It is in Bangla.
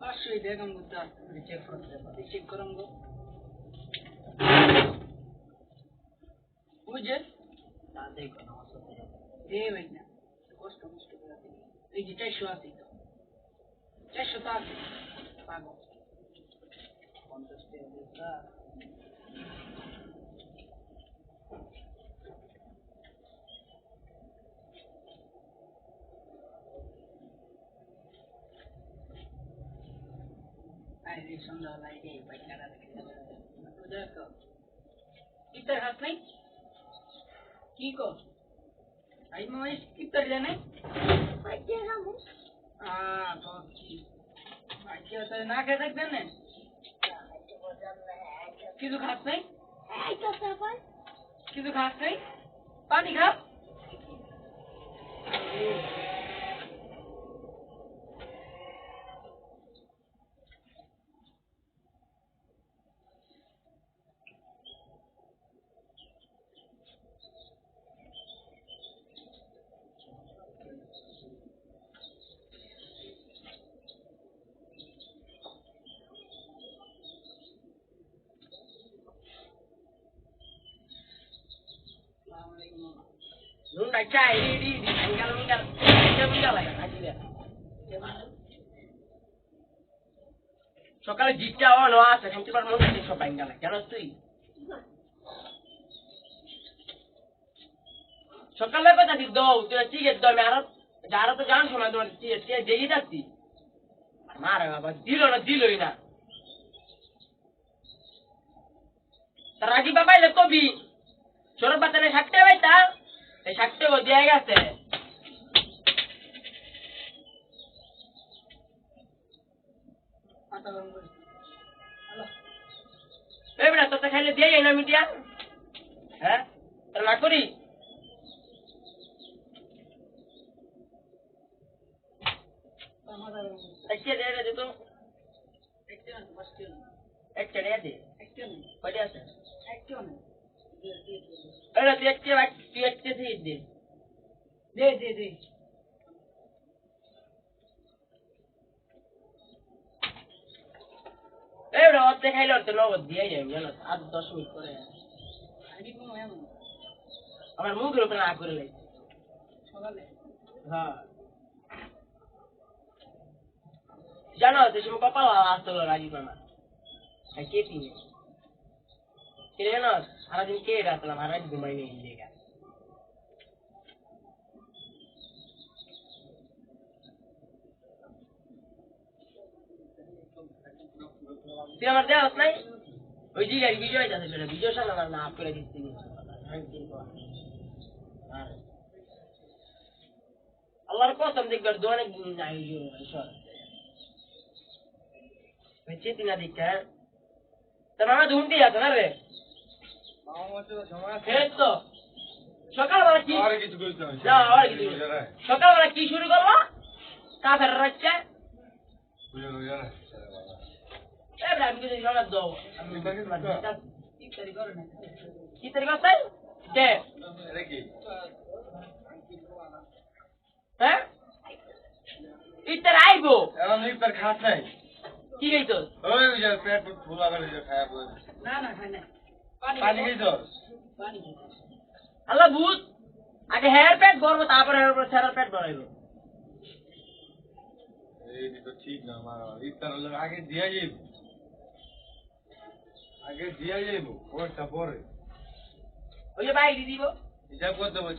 পাঁচশো দেখুন বুঝা চেক করুন গো বুঝে এ ভাই না কষ্ট কষ্ট এই যে 400 আছে তো 400 তো আছে পাবো 50 টাকা আরে সন্ধ্যা লাগে বাইকারা তো দেখো ইফতার হাত নাই কি কো আই মই ইফতার জানে বাইকে রামু তো কি বাইকে তো না খেয়ে থাকবেন না কিছু খাস নাই কিছু খাস নাই পানি খা Luna chai di tinggal tinggal lagi aja dia. Sokale jitta ono আছে খাইতে পার মন নেই সব বাইঙ্গা লাগে জানো তুই সকালে কথা দি দাও তুই ঠিক আছে দাও আর যারা তো জান শোনা তোমার ঠিক আছে দেখি যাচ্ছি মারে বাবা দিলই না তার আগে বাবা এলে কবি ছোট বাচ্চারে থাকতে বাইতা এই থাকতে ও দিয়ে গেছে এবারে তো খাইলে দিয়ে যাই না মিডিয়া হ্যাঁ তাহলে না করি একটা দিয়ে দে তো একটা দিয়ে দে কয়টা আছে अरे তুই একটা দিয়ে দে দে এবারে অর্ধে খাইলে অর্ধে নগদ দিয়ে যাই জানো 8-10 মিনিট পরে আমার মুখের উপরে না করে লাগছে সকালে হ্যাঁ জানো সে সময় কপাল আসলো রাজীব মামা কে তিনে কে জানো সারাদিন কে রাখলাম আর রাত ঘুমাই নেই জায়গা তুই আমার দেওয়াস নাই ওই জায়গায় বিজয় যাচ্ছে সেটা বিজয় সামনে আমার না করে দিচ্ছি আল্লাহর কসম দেখবার দোয়ানে নাই চেতি না দিক তোর মামা তো উন্টি আছে না রে তো সকালবেলা কি সকালবেলা কি শুরু করলো কাফের রাখছে আমি কিছু জবাব দাও কি তারিখ আছে হ্যাঁ ইফতার আইবো এখন ইফতার খাস নাই কি খাইতো ওই যে পেট ফুলা করে খায়া বল না খাই না পানি খাইছো পানি আল্লাহ ভূত আগে হেয়ার প্যাক করবো তারপরে সেরার প্যাক বানাইবো এই তো ঠিক না আমার ইফতার হলে আগে দিয়া যাইব ওইটা পরে ওই যে বাইরে দিব হিসাব করতে বলছে